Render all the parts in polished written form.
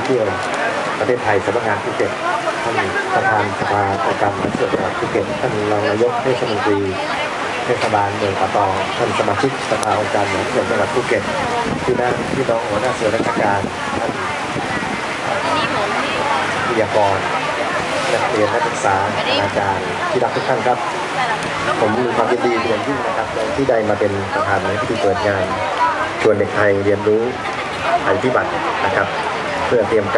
เที่ยวประเทศไทยสำนักงานภูเก็ตท่านประธานสภาองค์การมหาชนจังหวัดภูเก็ตท่านรองนายกเทศมนตรีเทศบาลเมืองป่าตองท่านสมาชิกสภาองค์การมหาชนจังหวัดภูเก็ตพี่น้องหัวหน้าส่วนราชการท่านวิทยากรนักเรียนนักศึกษาอาจารย์ที่รักทุกท่านครับผมมีความยินดีเป็นอย่างยิ่งนะครับที่ได้มาเป็นประธานในพิธีเปิดงานชวนเด็กไทยเรียนรู้ภัยพิบัตินะครับเพื่อเตรียมค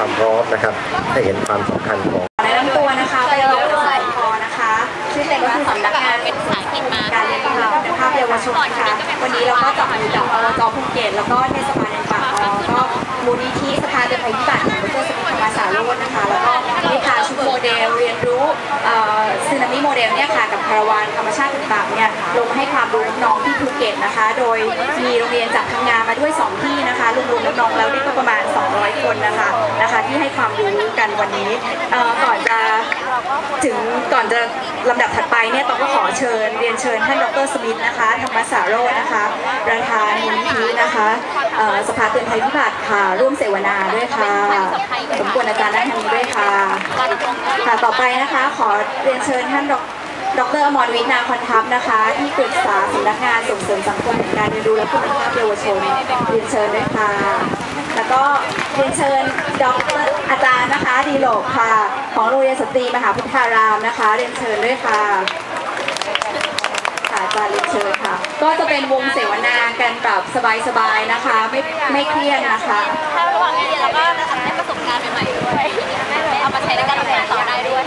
วามพร้อมนะครับให้เห็นความสำคัญของแนะนำตัวนะคะไปรอสายคอนะคะชื่อเต็มก็คือสำนักงานเป็นภาษาอังกฤษมาการเรียนรู้คุณภาพเยาวชนนะคะวันนี้เราก็จับมือกับอบจ.ภูเก็ตแล้วก็เทศบาลป่าตองก็มูลนิธิสภาเตือนภัยพิบัติของดร.สมิทธ ธรรมสาโรจน์นะคะแล้วก็มีพาชุดโมเดลเรียนรู้ซึนามิโมเดลเนี่ยค่ะกับคาราวานธรรมชาติต่างๆเนี่ยลงให้ความรู้น้องที่ภูเก็ตนะคะโดยมีโรงเรียนจากพังงามาด้วย2ที่นะคะรวมๆน้องๆแล้วได้ประมาณ200คนนะคะที่ให้ความรู้กันวันนี้ก่อนจะลำดับถัดไปเนี่ยต้องก็ขอเรียนเชิญท่านดร.สมิทธนะคะธรรมสาโรจน์นะคะประธานมูลนิธินะคะสภาเตือนภัยพิบัติค่ะร่วมเสวนาด้วยค่ะสมควรอาจารย์ด้านทางนี้ด้วยค่ะต่อไปนะคะขอเรียนเชิญท่านดร.อมรวิทย์นาคอนทัพนะคะที่ปรึกษาสำนักงานส่งเสริมสังคมแห่งการเรียนรู้และคุณภาพเยาวชนเรียนเชิญด้วยค่ะแล้วก็เรียนเชิญดร.อาจารย์นะคะดีโลกค่ะของโรงเรียนสตรีมหาพุทธารามนะคะเรียนเชิญด้วยค่ะอาจารย์เรียนเชิญค่ะก็จะเป็นวงเสวนากันแบบสบายๆนะคะไม่เครียดนะคะถ้าระหว่างเรียนเราก็ได้ประสบการณ์ใหม่ๆด้วยเอามาใช้ในการทำงานต่อได้ด้วย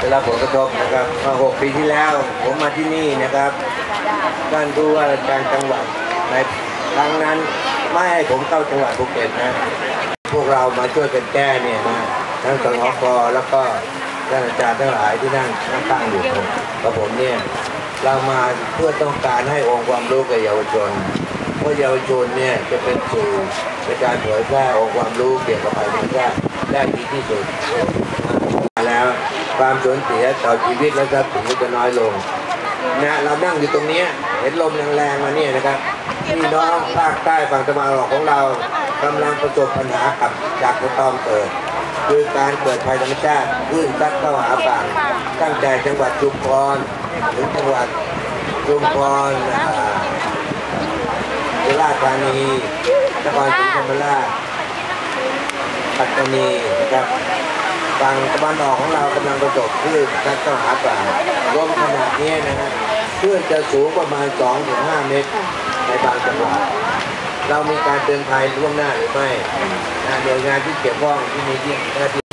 ได้รับผลกระทบนะครับมา6 ปีที่แล้วผมมาที่นี่นะครับท่านผู้ว่าราชการจังหวัดในครั้งนั้นไม่ให้ผมเข้าจังหวัดภูเก็ตนะพวกเรามาช่วยกันแก้เนี่ยนะทั้งสงกแล้วก็ท่านอาจารย์ทั้งหลายที่นั่งตั้งอยู่กับผมเนี่ยเรามาเพื่อต้องการให้องค์ความรู้กับเยาวชนเพราะเยาวชนเนี่ยจะเป็นสื่อในการเผยแพร่องค์ความรู้เกี่ยวกับภัยธรรมชาติได้ดีที่สุดแล้วความสูญเสียต่อชีวิตและทรัพย์สินก็จะน้อยลงนะเรานั่งอยู่ตรงนี้เห็นลมแรงๆมาเนี่ยนะครับพี่น้องภาคใต้ฝั่งตะวันออกของเรากำลังประสบปัญหากับจากกระตอมเกิดคือการเกิดภัยธรรมชาติคลื่นซัดเข้าหาฝั่งตั้งแต่จังหวัดชุมพรถึงจังหวัดสุราษฎร์ธานีนครศรีธรรมราชปัตตานีนะครับฝั่งตะวันออกของเรากำลังประสบคลื่นซัดเข้าหาฝั่งลมขนาดนี้นะฮะคลื่นจะสูงประมาณ 2-5 เมตรในบางจังหวัดเรามีการเตือนภัยล่วงหน้าหรือไม่หน่วยงานที่เกี่ยวข้องที่มีหน้าที่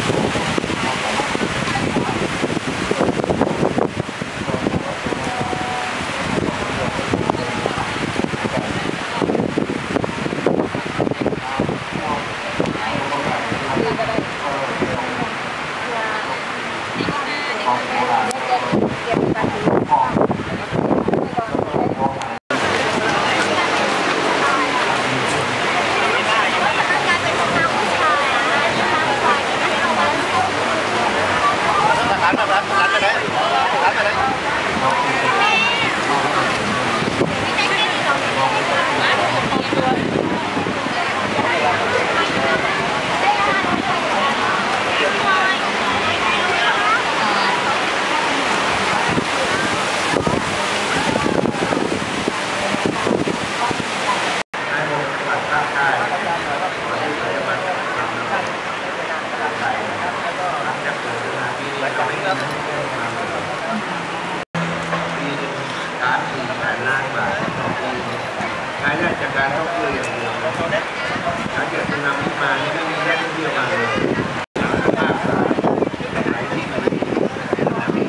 รายได้จากการท่องเที่ยวอย่างเดียวหลังจากTsunamiมาไม่มีนักท่องเที่ยวมาเลยภาคไหนที่มันมีTsunami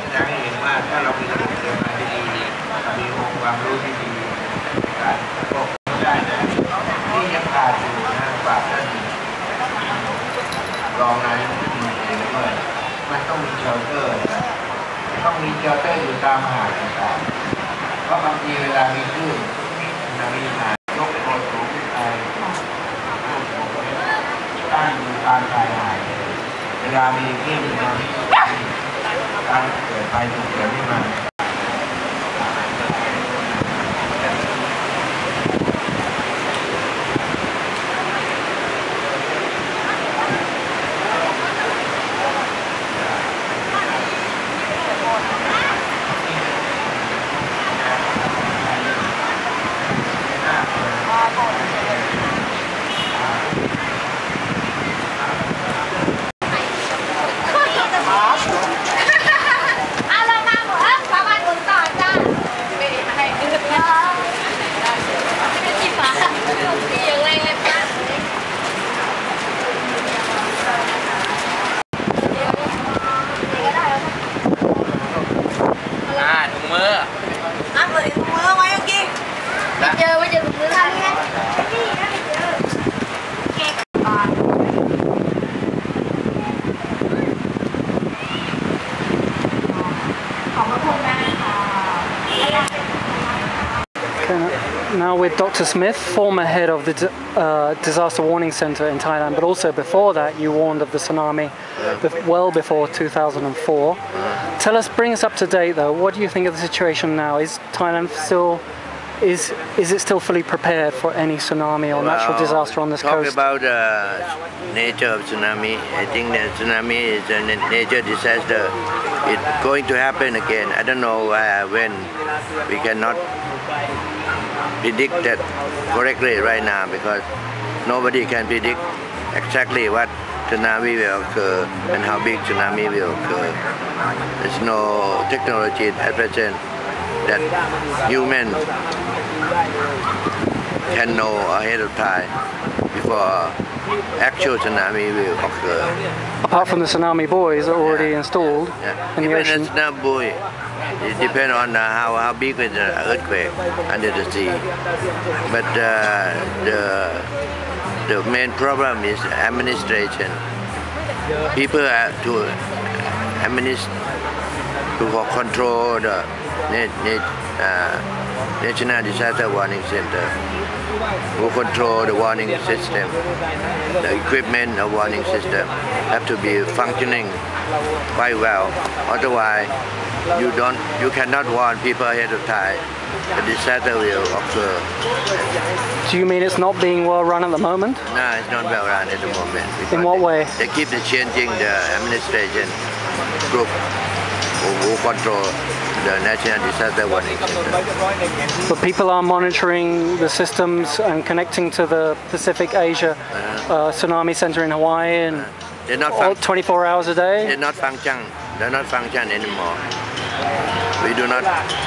แสดงให้เห็นว่าถ้าเรามีระบบเตือนภัยที่ดีมีองค์ความรู้ที่ดีการควบคุมได้นะที่ยังขาดอยู่นะฝากท่านรองนายกรัฐมนตรีด้วยมันต้องมีเชลเตอร์ต้องมีเชลเตอร์อยู่ตามหาดต่างๆเพราะบางทีเวลามีคลื่นมีหายกโคสูงไปตั้งอยู่ตามชายหาดเวลามีคลื่นการเกิดภัยฉุกเฉินขึ้นมา Now with Dr. Smith, former head of the Disaster Warning Center in Thailand, but also before that you warned of the tsunami well before 2004. Tell us, bring us up to date though, what do you think of the situation now? Is Thailand still, is it still fully prepared for any tsunami or natural disaster on this coast? Talk about the nature of tsunami. I think that tsunami is a nature disaster. It's going to happen again. I don't know when. We cannot predict that correctly right now because nobody can predict exactly what tsunami will occur and how big tsunami will occur. There's no technology at present that human can know ahead of time before actual tsunami will occur. Apart from the tsunami buoys that are already installed in the ocean. Even a tsunami buoy, it depends on how big is the earthquake under the sea. But the main problem is administration. People have to control the National Disaster Warning Center, who control the warning system. The equipment of warning system have to be functioning quite well. Otherwise, you cannot warn people ahead of time. The disaster will occur. Do you mean it's not being well run at the moment? No, it's not well run at the moment. In what way? They keep changing the administration group who control the National Disaster Warning Center. But people are monitoring the systems and connecting to the Pacific Asia Tsunami Center in Hawaii and they're not 24 hours a day? They're not function anymore. We do not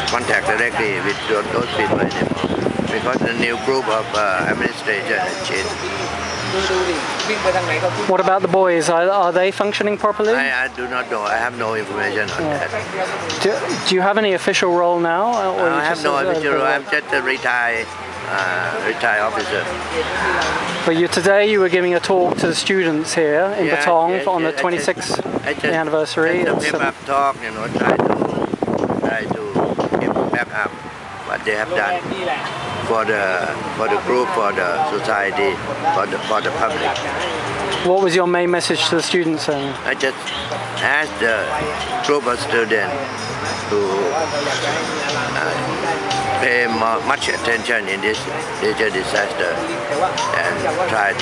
contact directly with those people anymore because the new group of administration has changed. What about the buoys? Are they functioning properly? I do not know. I have no information on that. Do you have any official role now? I have no official role. I'm just a retired officer. But today you were giving a talk to the students here in Patong on the 26th anniversary. Just a pep talk, try to give back up what they have done for the group, for the society, for the public. What was your main message to the students then? I just asked the group of students to pay much attention in this nature disaster and try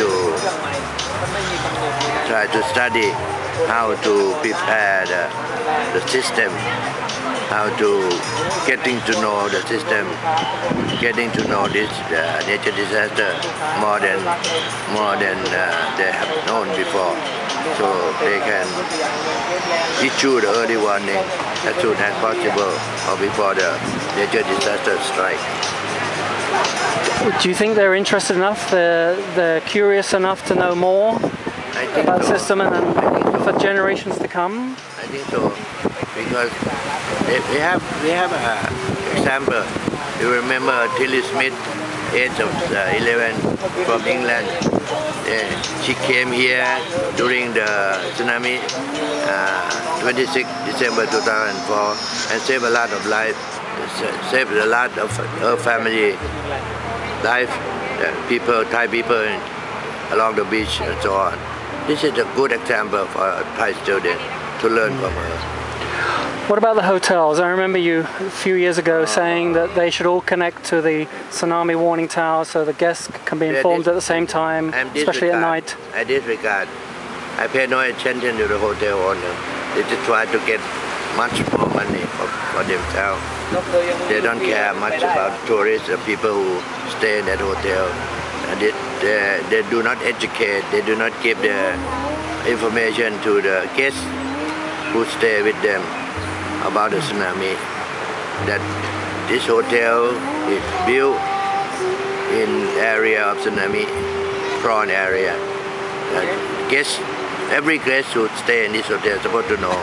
to study how to prepare the system, how to getting to know the system, getting to know this nature disaster more than they have known before, so they can issue the early warning as soon as possible or before the nature disaster strike. Do you think they're interested enough? They're curious enough to know more about the system and for generations to come? I think so, because we have an example. You remember Dr Smith, age of 11, from England. She came here during the tsunami, 26 December 2004, and saved a lot of life, saved a lot of her family life, Thai people along the beach and so on. This is a good example for Thai students to learn from her. What about the hotels? I remember you a few years ago saying that they should all connect to the tsunami warning tower so the guests can be informed at the same time, especially at night. I disregard. I pay no attention to the hotel owner. They just try to get much more money for themselves. They don't care much about tourists or people who stay in that hotel. And they do not educate, they do not give the information to the guests who stay with them about the tsunami. That this hotel is built in area of tsunami prone area. Every guest who stay in this hotel is supposed to know.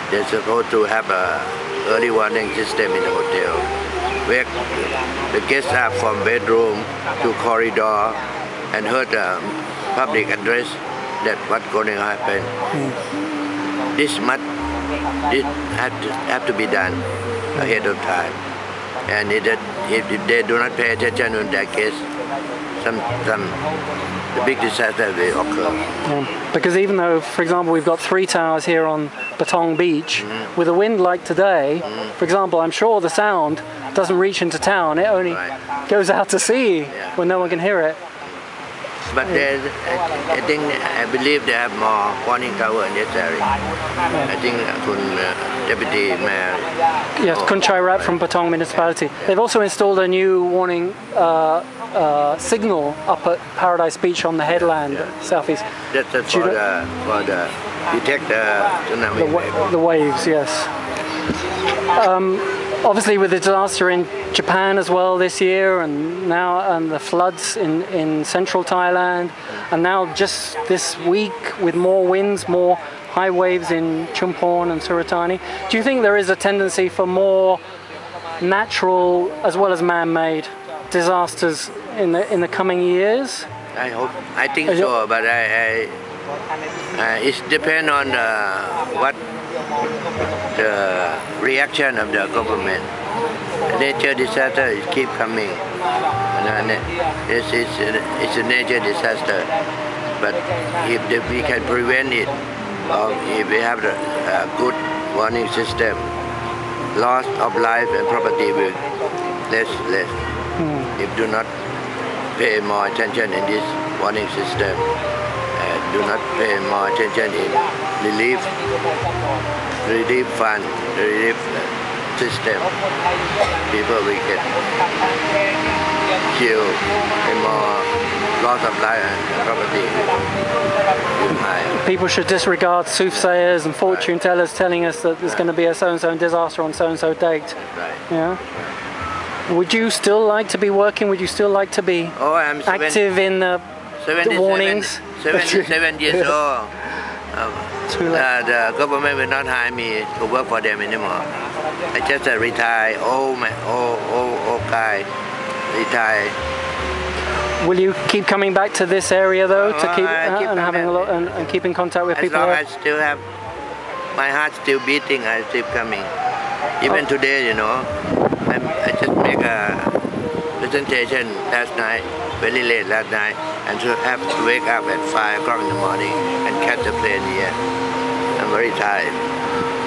They're supposed to have a early warning system in the hotel. wake the guests up from bedroom to corridor and heard a public address that what's going to happen. This have to be done ahead of time, and if they do not pay attention in that case, the big disaster will occur. Because even though, for example, we've got 3 towers here on Patong Beach, with a wind like today, for example, I'm sure the sound doesn't reach into town. It only goes out to sea when no one can hear it. But I believe they have more warning tower in this area. I think Deputy Mayor. Yes, Khun Chairat from Patong Municipality. They've also installed a new warning signal up at Paradise Beach on the headland, southeast. That's for the detect the tsunami wave. The waves, yes. Obviously, with the disaster in Japan as well this year, and now the floods in central Thailand, and now just this week with more winds, more high waves in Chumphon and Suratani. Do you think there is a tendency for more natural as well as man-made disasters in the coming years? I think so, but it depends on what the reaction of the government. Nature disaster keep coming. It's a nature disaster, but if we can prevent it, or if we have a good warning system, loss of life and property will less. If do not pay more attention in this warning system, do not pay more attention in relief fund, relief system, people will get killed and more loss of life and property. People should disregard soothsayers and fortune tellers telling us that there's going to be a so-and-so disaster on so-and-so date. Yeah. Would you still like to be working? Would you still like to be active in the warnings? 77 years old. The government will not hire me to work for them anymore. I just retired, old guy, retired. Will you keep coming back to this area though, to keep and having a lot and keep in contact with people? As long as I still have my heart still beating, I still coming. Even today, you know, I just make a presentation last night, very late last night, and so have to wake up at 5 o'clock in the morning and catch a plane here. I'm very tired.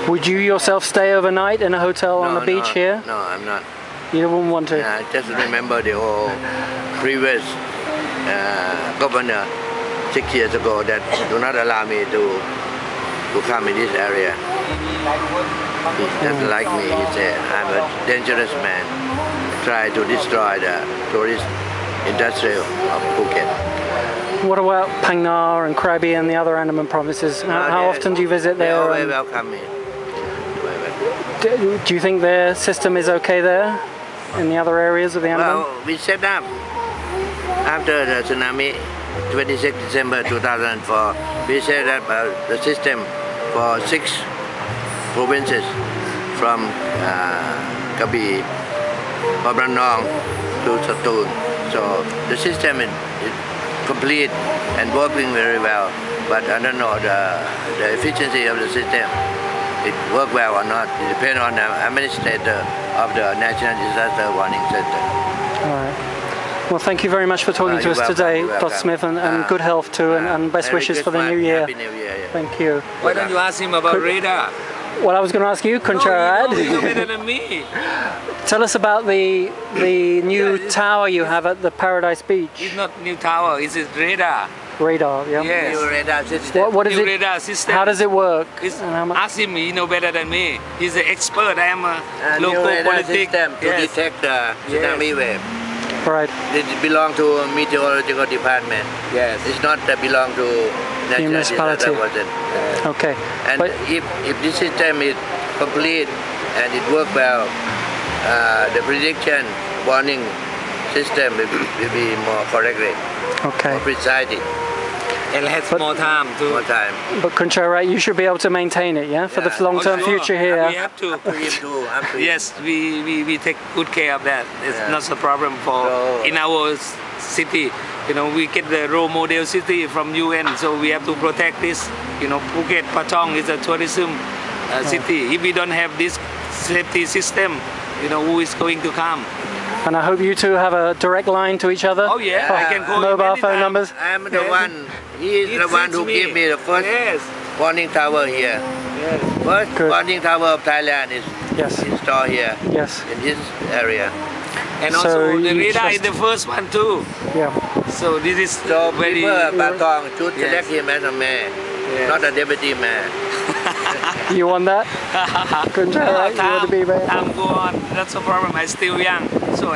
Would you yourself stay overnight in a hotel on the beach here? No, I'm not. You wouldn't want to? I just remember the old previous governor 6 years ago that do not allow me to come in this area. He doesn't like me. He said, I'm a dangerous man. Try to destroy the tourist industry of Phuket. What about Phang Nga and Krabi and the other Andaman provinces? How often do you visit there? They always welcome me. Do you think their system is okay there in the other areas of the Andaman? Well, we set up after the tsunami, 26 December 2004. We set up the system for 6 provinces from Krabi, Pabranong to Satun. So the system is complete and working very well. But I don't know the efficiency of the system. It work well or not. It depends on the administrator of the National Disaster Warning Center. All right. Well, thank you very much for talking to us today, Dr. Smith, and good health too, and best wishes for the new year. Happy New Year. Yeah. Thank you. Why don't you ask him about radar? Well, I was going to ask you, Khun Chairat. You know better than me. Tell us about the new tower you have at the Paradise Beach. It's not new tower, it's a radar. Radar, yeah. Yes. New radar system. What is New it? radar system. How does it work? Ask him, he know better than me. He's an expert. I am a New local radar politics. system to detect the tsunami wave. Right. It belongs to Meteorological department. Yes. It's not belong to National municipality. Disaster. Okay. And But if this system is complete and it works well, the prediction warning system will be more correctly, okay. more precisely. and has more time to. More time. But Khun Chairat, you should be able to maintain it, yeah, for the Yeah. long-term Oh, sure. future We here. have to. Up to him too. Up to him. Yes, we take good care of that. It's Yeah. not a problem for So- in our city. You know, we get the role model city from UN, so we have to protect this. You know, Phuket, Patong is a tourism city. If we don't have this safety system, you know, who is going to come? And I hope you two have a direct line to each other. Oh yeah, I can call him Mobile phone anytime. numbers. I'm the one. He is the one who gave me the first Yes. warning tower here. Yes. First Good. warning tower of Thailand is Yes. installed here Yes. in this area. And So also the you radar is trust- the first one too. Yeah. So this is So very. people at Patong should Yes. select him as a mayor, Yes. not a deputy mayor. You want that? Khun Chairat, you want to be mayor? Time go on. That's a problem. I'm still young, so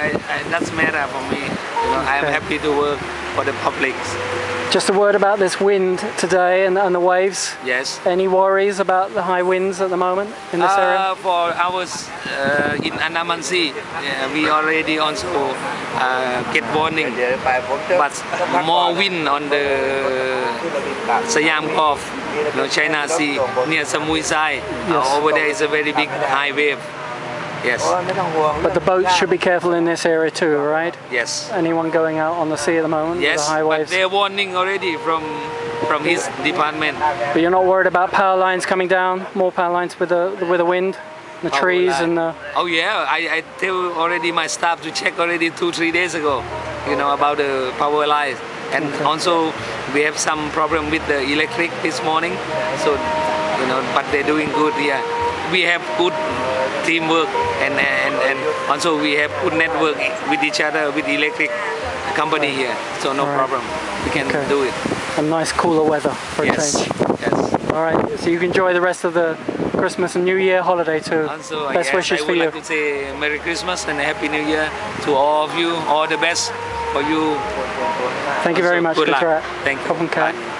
that's matter for me. You know, I'm Okay. happy to work for the public. Just a word about this wind today and the waves. Yes. Any worries about the high winds at the moment in this area? For ours in Andaman Sea, we already also get warning, but more wind on the Siam Gulf, you know, China Sea, near Samui Sai. Yes. Over there is a very big high wave. Yes, But the boats should be careful in this area too, right? yes, Anyone going out on the sea at the moment with yes. the high But waves? they're warning already from his department. But you're not worried about power lines coming down? More power lines with the wind, the Power trees line. and the... Oh yeah, I tell already my staff to check already 2-3 days ago, you know, about the power lines. And also we have some problem with the electric this morning. So, you know, but they're doing good here. We have good teamwork and also we have good network with each other, with the electric company here. So no Alright. problem. We can Okay. do it. and nice cooler weather for a Yes. change. Yes. All right, so you can enjoy the rest of the Christmas and New Year holiday too. Also, Best yes, wishes I for would you. like to say Merry Christmas and a Happy New Year to all of you. All the best for you. Thank you very much, Also, good Khun luck. Chairat. Thank you. Khop khun khat. Bye.